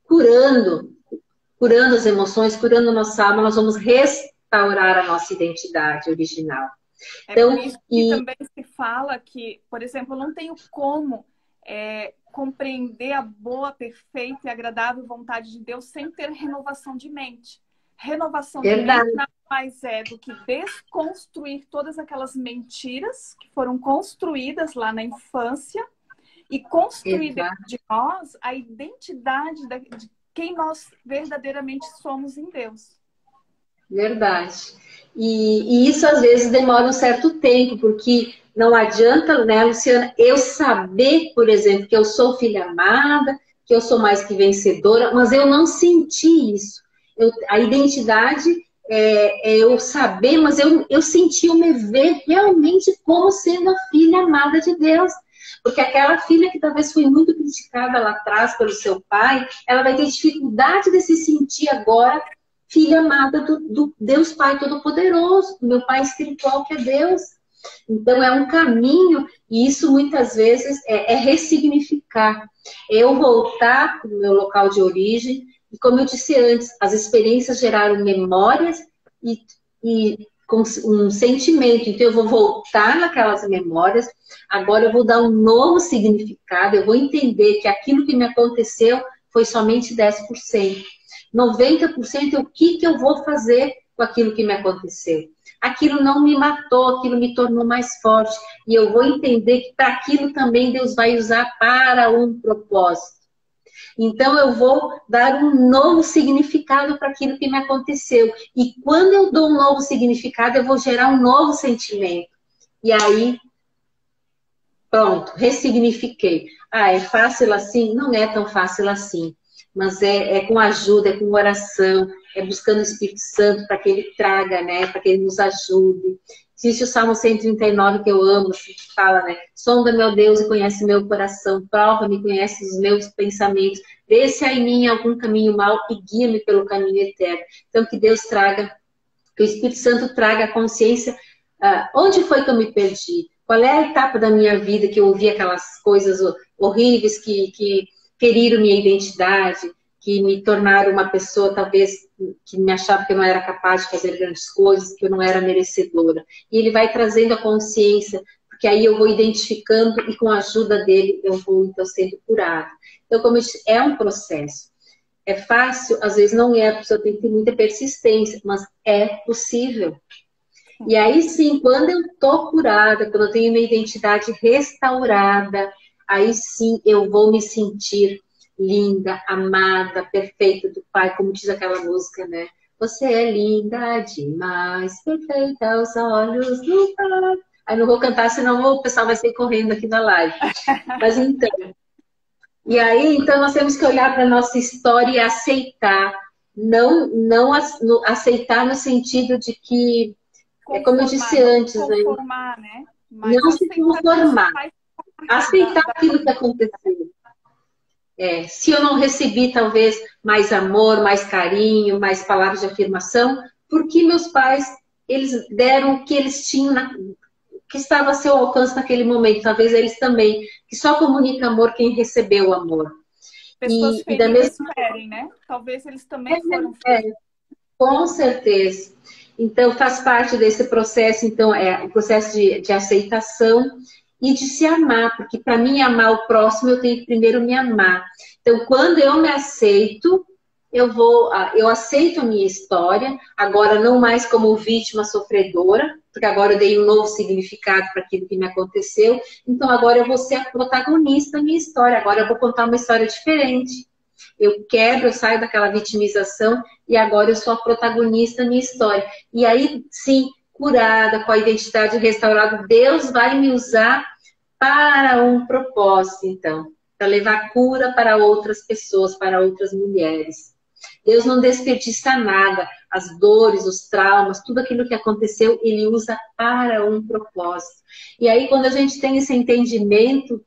curando as emoções, curando a nossa alma, nós vamos restaurar a nossa identidade original. Então, por isso que também se fala que, por exemplo, eu não tenho como compreender a boa, perfeita e agradável vontade de Deus sem ter renovação de mente. Renovação de mente nada mais é do que desconstruir todas aquelas mentiras que foram construídas lá na infância e construir dentro de nós a identidade de quem nós verdadeiramente somos em Deus. Verdade. E isso às vezes demora um certo tempo, porque não adianta, né, Luciana, eu saber, por exemplo, que eu sou filha amada, que eu sou mais que vencedora, mas eu não senti isso. A identidade é eu saber, mas eu senti, eu me ver realmente como sendo a filha amada de Deus. Porque aquela filha que talvez foi muito criticada lá atrás pelo seu pai, ela vai ter dificuldade de se sentir agora filha amada do Deus Pai Todo-Poderoso, do meu Pai espiritual que é Deus. Então é um caminho, e isso muitas vezes é ressignificar. Eu voltar para o meu local de origem, e como eu disse antes, as experiências geraram memórias e com um sentimento. Então eu vou voltar naquelas memórias, agora eu vou dar um novo significado, eu vou entender que aquilo que me aconteceu foi somente 10%. 90% é o que eu vou fazer com aquilo que me aconteceu. Aquilo não me matou, aquilo me tornou mais forte. E eu vou entender que para aquilo também Deus vai usar para um propósito. Então eu vou dar um novo significado para aquilo que me aconteceu. E quando eu dou um novo significado, eu vou gerar um novo sentimento. E aí, pronto, ressignifiquei. Ah, é fácil assim? Não é tão fácil assim. Mas é com ajuda, é com oração, é buscando o Espírito Santo para que ele traga, né, para que ele nos ajude. Existe o Salmo 139 que eu amo, que fala, né, sonda meu Deus e conhece meu coração, prova-me, conhece os meus pensamentos, vê se há em mim algum caminho mau e guia-me pelo caminho eterno. Então que Deus traga, que o Espírito Santo traga a consciência, onde foi que eu me perdi? Qual é a etapa da minha vida que eu ouvi aquelas coisas horríveis que feriram minha identidade, que me tornaram uma pessoa, talvez, que me achava que eu não era capaz de fazer grandes coisas, que eu não era merecedora. E ele vai trazendo a consciência, porque aí eu vou identificando e com a ajuda dele eu vou, então, sendo curada. Então, como eu disse, é um processo. É fácil? Às vezes não é, a pessoa tem que ter muita persistência, mas é possível. E aí sim, quando eu tô curada, quando eu tenho minha identidade restaurada, aí sim eu vou me sentir linda, amada, perfeita do Pai, como diz aquela música, né? Você é linda demais, perfeita aos olhos do Pai. Aí não vou cantar, senão o pessoal vai sair correndo aqui na live. Mas então... E aí, então, nós temos que olhar para a nossa história e aceitar. Não aceitar no sentido de que... É como eu disse antes, né? Não se conformar. Aceitar aquilo que aconteceu. Se eu não recebi, talvez, mais amor, mais carinho, mais palavras de afirmação, porque meus pais, eles deram o que eles tinham, que estava a seu alcance naquele momento. Talvez eles também, que só comunica amor quem recebeu o amor. Pessoas felizes querem, né? Talvez eles também foram felizes. Com certeza. Então, faz parte desse processo, então, o processo de aceitação e de se amar, porque para mim amar o próximo, eu tenho que primeiro me amar. Então, quando eu me aceito, eu aceito a minha história, agora não mais como vítima sofredora, porque agora eu dei um novo significado para aquilo que me aconteceu, então agora eu vou ser a protagonista da minha história, agora eu vou contar uma história diferente. Eu saio daquela vitimização e agora eu sou a protagonista da minha história. E aí, sim, curada, com a identidade restaurada, Deus vai me usar para um propósito, então, para levar cura para outras pessoas, para outras mulheres. Deus não desperdiça nada, as dores, os traumas, tudo aquilo que aconteceu, Ele usa para um propósito. E aí, quando a gente tem esse entendimento,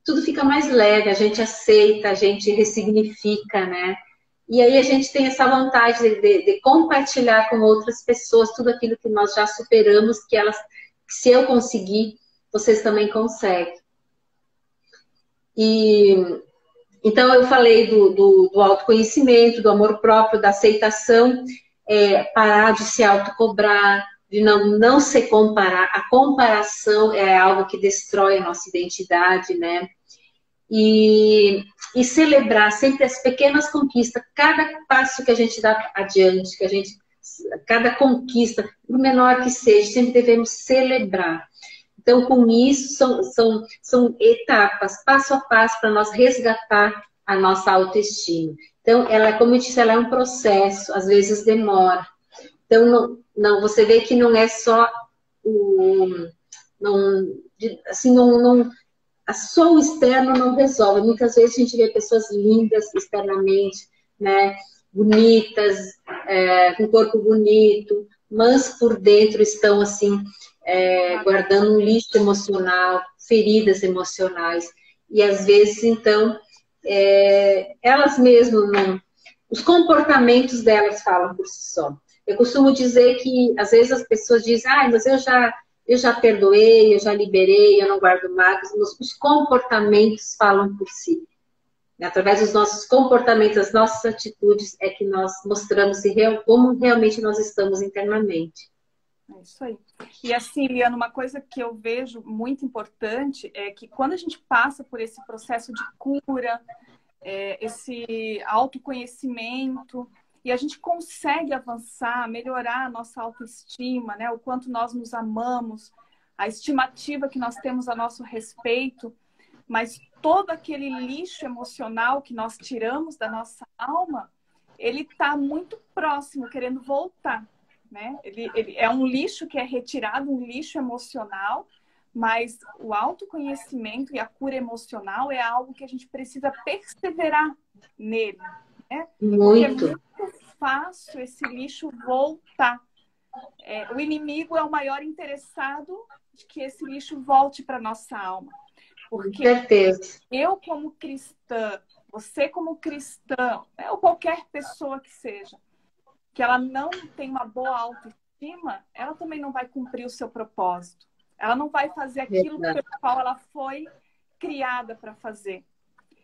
tudo fica mais leve, a gente aceita, a gente ressignifica, né? E aí a gente tem essa vontade de compartilhar com outras pessoas tudo aquilo que nós já superamos, que elas, se eu conseguir, vocês também conseguem. E então eu falei do autoconhecimento, do amor próprio, da aceitação, parar de se autocobrar, de não se comparar. A comparação é algo que destrói a nossa identidade, né? E celebrar sempre as pequenas conquistas, cada passo que a gente dá adiante, cada conquista, por menor que seja, sempre devemos celebrar. Então, com isso, são etapas, passo a passo, para nós resgatar a nossa autoestima. Então, como eu disse, ela é um processo, às vezes demora. Então, você vê que não é só só o externo não resolve. Muitas vezes a gente vê pessoas lindas externamente, né? Bonitas, com corpo bonito, mas por dentro estão assim, guardando um lixo emocional, feridas emocionais. E às vezes, então, elas mesmas não. Os comportamentos delas falam por si só. Eu costumo dizer que, às vezes, as pessoas dizem, mas eu já perdoei, eu já liberei, eu não guardo mágoas. Os comportamentos falam por si. Através dos nossos comportamentos, das nossas atitudes, é que nós mostramos como realmente nós estamos internamente. É isso aí. E assim, Liana, uma coisa que eu vejo muito importante é que quando a gente passa por esse processo de cura, esse autoconhecimento, e a gente consegue avançar, melhorar a nossa autoestima, né? O quanto nós nos amamos, a estimativa que nós temos a nosso respeito, mas todo aquele lixo emocional que nós tiramos da nossa alma, ele está muito próximo, querendo voltar, né? Ele é um lixo que é retirado, um lixo emocional, mas o autoconhecimento e a cura emocional é algo que a gente precisa perseverar nele, né? Muito. Porque é muito fácil esse lixo voltar. O inimigo é o maior interessado de que esse lixo volte para nossa alma. Porque com certeza. Eu, como cristã, você como cristão, ou qualquer pessoa que seja, que ela não tem uma boa autoestima, ela também não vai cumprir o seu propósito. Ela não vai fazer aquilo pelo qual ela foi criada para fazer.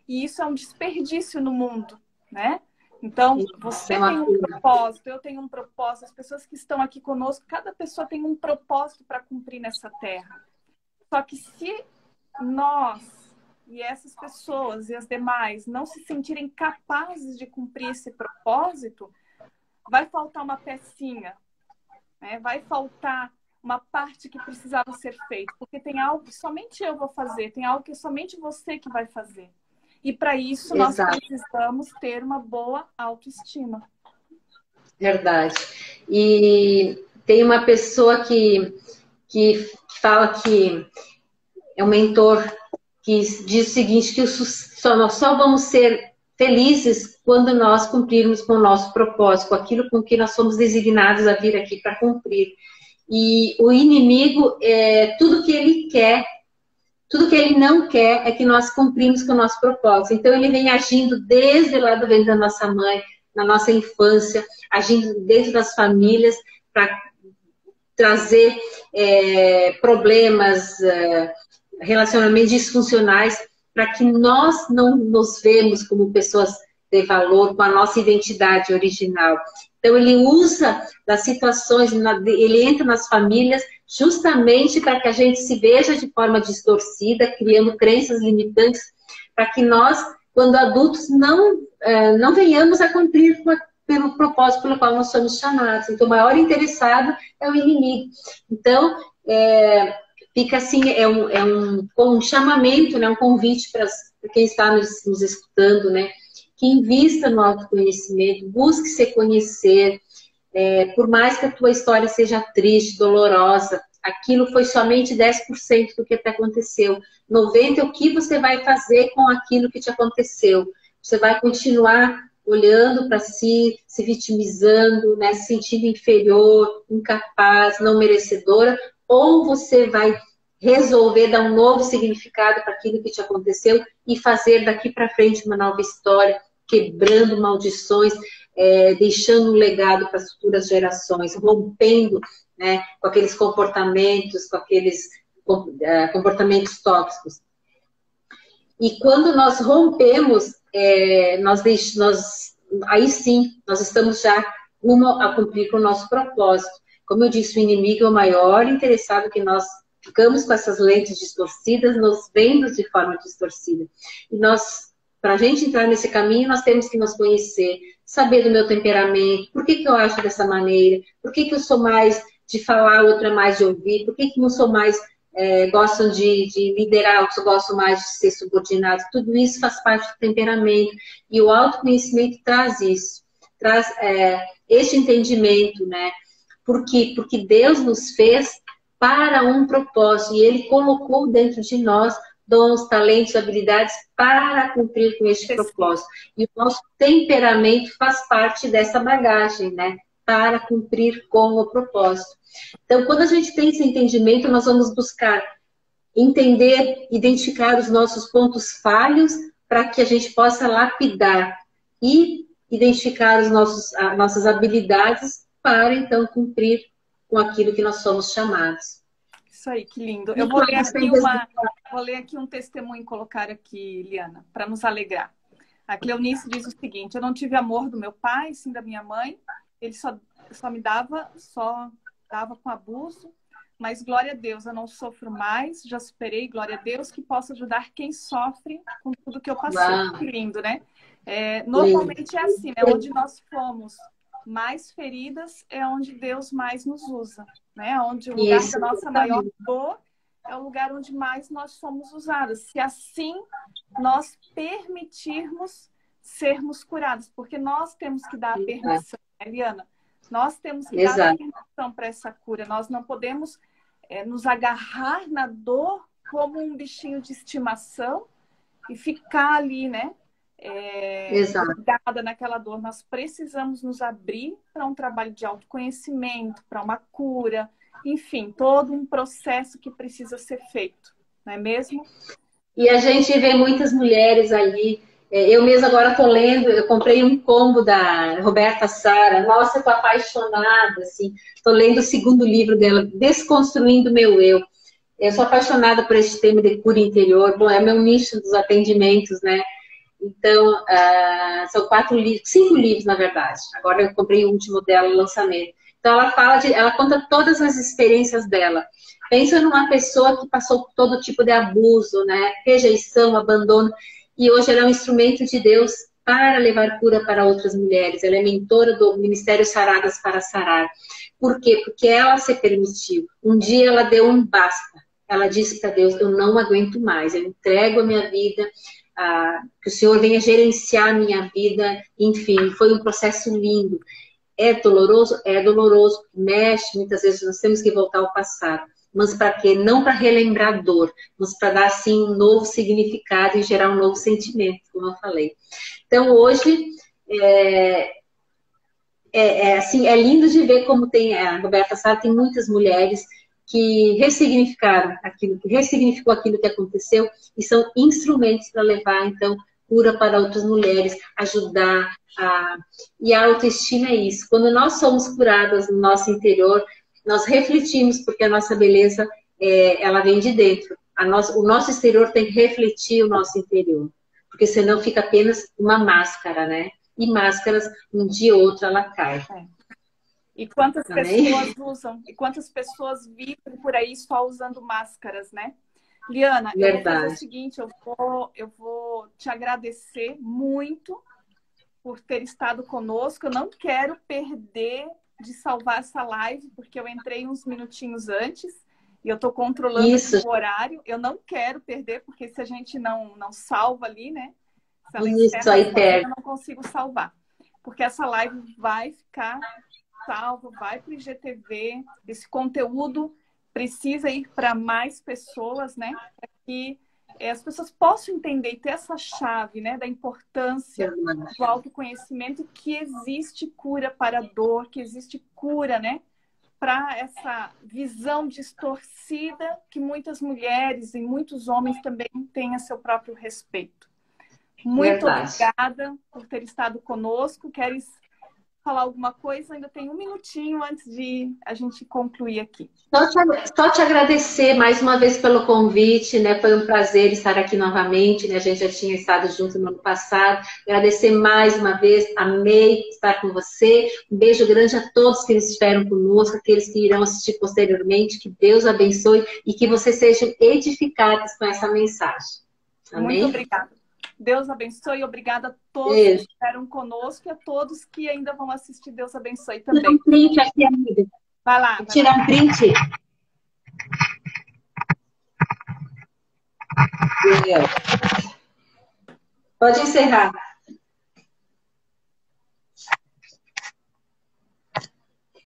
E isso é um desperdício no mundo, né? Então, você tem um propósito, eu tenho um propósito, as pessoas que estão aqui conosco, cada pessoa tem um propósito para cumprir nessa terra. Só que se nós e essas pessoas e as demais não se sentirem capazes de cumprir esse propósito, vai faltar uma pecinha, né? Vai faltar uma parte que precisava ser feita, porque tem algo que somente eu vou fazer, tem algo que somente você que vai fazer. E para isso nós precisamos ter uma boa autoestima. Verdade. E tem uma pessoa que fala que é um mentor que diz o seguinte, que nós só vamos ser felizes quando nós cumprirmos com o nosso propósito, com aquilo com que nós somos designados a vir aqui para cumprir. E o inimigo, tudo que ele quer, tudo que ele não quer é que nós cumprimos com o nosso propósito. Então ele vem agindo desde lá do ventre da nossa mãe, na nossa infância, agindo dentro das famílias para trazer problemas, relacionamentos disfuncionais, para que nós não nos vemos como pessoas de valor, com a nossa identidade original. Então, ele usa das situações, ele entra nas famílias justamente para que a gente se veja de forma distorcida, criando crenças limitantes, para que nós quando adultos não venhamos a cumprir pelo propósito pelo qual nós somos chamados. Então, o maior interessado é o inimigo. Então, fica assim, um chamamento, né, um convite para quem está nos escutando, né, que invista no autoconhecimento, busque se conhecer, por mais que a tua história seja triste, dolorosa, aquilo foi somente 10% do que te aconteceu. 90% é o que você vai fazer com aquilo que te aconteceu. Você vai continuar olhando para si, se vitimizando, né, se sentindo inferior, incapaz, não merecedora, ou você vai resolver dar um novo significado para aquilo que te aconteceu e fazer daqui para frente uma nova história, quebrando maldições, deixando um legado para as futuras gerações, rompendo, né, com aqueles comportamentos, com aqueles comportamentos tóxicos. E quando nós rompemos, aí sim, nós estamos já rumo a cumprir com o nosso propósito. Como eu disse, o inimigo é o maior interessado que nós ficamos com essas lentes distorcidas, nos vendo de forma distorcida. E para a gente entrar nesse caminho, nós temos que nos conhecer, saber do meu temperamento, por que eu acho dessa maneira, por que eu sou mais de falar, outra mais de ouvir, por que eu sou mais, gostam de liderar, outros gostam mais de ser subordinados. Tudo isso faz parte do temperamento. E o autoconhecimento traz isso, traz este entendimento, né? Por quê? Porque Deus nos fez para um propósito, e Ele colocou dentro de nós dons, talentos, habilidades para cumprir com este propósito. E o nosso temperamento faz parte dessa bagagem, né? Para cumprir com o propósito. Então, quando a gente tem esse entendimento, nós vamos buscar entender, identificar os nossos pontos falhos para que a gente possa lapidar e identificar as nossas habilidades para, então, cumprir com aquilo que nós somos chamados. Isso aí, que lindo. Eu vou ler aqui um testemunho e colocar aqui, Liana, para nos alegrar. A Cleonice diz o seguinte: eu não tive amor do meu pai, sim da minha mãe. Ele só me dava com abuso. Mas, glória a Deus, eu não sofro mais, já superei, glória a Deus, que posso ajudar quem sofre com tudo que eu passei. Uau. Que lindo, né? Normalmente é assim, né? Onde nós fomos mais feridas é onde Deus mais nos usa, né? Onde o lugar da nossa maior dor é o lugar onde mais nós somos usados. Se assim nós permitirmos sermos curados, porque nós temos que dar a permissão, né, Eliana? Nós temos que dar a permissão para essa cura. Nós não podemos nos agarrar na dor como um bichinho de estimação e ficar ali, né? Ligada naquela dor. Nós precisamos nos abrir para um trabalho de autoconhecimento, para uma cura, enfim, todo um processo que precisa ser feito, não é mesmo? E a gente vê muitas mulheres ali. Eu mesma agora estou lendo, eu comprei um combo da Roberta Sara. Nossa, estou apaixonada, assim. Estou lendo o segundo livro dela, Desconstruindo Meu Eu. Eu sou apaixonada por esse tema de cura interior. Bom, é meu nicho dos atendimentos, né? Então, são 5 livros, na verdade. Agora eu comprei o último dela, o lançamento. Então, ela conta todas as experiências dela. Pensa numa pessoa que passou por todo tipo de abuso, né? Rejeição, abandono. E hoje ela é um instrumento de Deus para levar cura para outras mulheres. Ela é mentora do Ministério Saradas para Sarar. Por quê? Porque ela se permitiu. Um dia ela deu um basta. Ela disse para Deus: eu não aguento mais, eu entrego a minha vida, que o Senhor venha gerenciar a minha vida. Enfim, foi um processo lindo. É doloroso? É doloroso. Mexe, muitas vezes nós temos que voltar ao passado. Mas para quê? Não para relembrar dor, mas para dar, assim, um novo significado e gerar um novo sentimento, como eu falei. Então, hoje, assim, é lindo de ver como tem, a Roberta Sara tem muitas mulheres que ressignificou aquilo que aconteceu e são instrumentos para levar, então, cura para outras mulheres, ajudar. E a autoestima é isso. Quando nós somos curadas no nosso interior, nós refletimos, porque a nossa beleza, ela vem de dentro. O nosso exterior tem que refletir o nosso interior, porque senão fica apenas uma máscara, né? E máscaras, um dia ou outro, ela cai. E quantas pessoas vivem por aí só usando máscaras, né? Liana, eu vou fazer o Verdade. seguinte, eu vou te agradecer muito por ter estado conosco. Eu não quero perder de salvar essa live, porque eu entrei uns minutinhos antes e eu estou controlando aqui Isso, o horário. Eu não quero perder, porque se a gente não salva ali, né? Se ela isso encerra aí, sozinha, perto. eu não consigo salvar. Porque essa live vai ficar salva, vai para o IGTV. Esse conteúdo precisa ir para mais pessoas, né? Para que as pessoas possam entender e ter essa chave, né, da importância do autoconhecimento, que existe cura para a dor, que existe cura, né, para essa visão distorcida que muitas mulheres e muitos homens também têm a seu próprio respeito. Muito Verdade. obrigada por ter estado conosco. Queres falar alguma coisa? Ainda tem um minutinho antes de a gente concluir aqui. Só te agradecer mais uma vez pelo convite, né? Foi um prazer estar aqui novamente, né? A gente já tinha estado junto no ano passado. Agradecer mais uma vez, amei estar com você. Um beijo grande a todos que estiveram conosco, aqueles que irão assistir posteriormente. Que Deus abençoe e que vocês sejam edificados com essa mensagem. Muito Amém? obrigada. Deus abençoe e obrigada a todos que Beijo. estiveram conosco e a todos que ainda vão assistir. Deus abençoe Vou tirar também. um print aqui, amiga. Vai lá, Vou vai lá. tirar um print. Pode encerrar.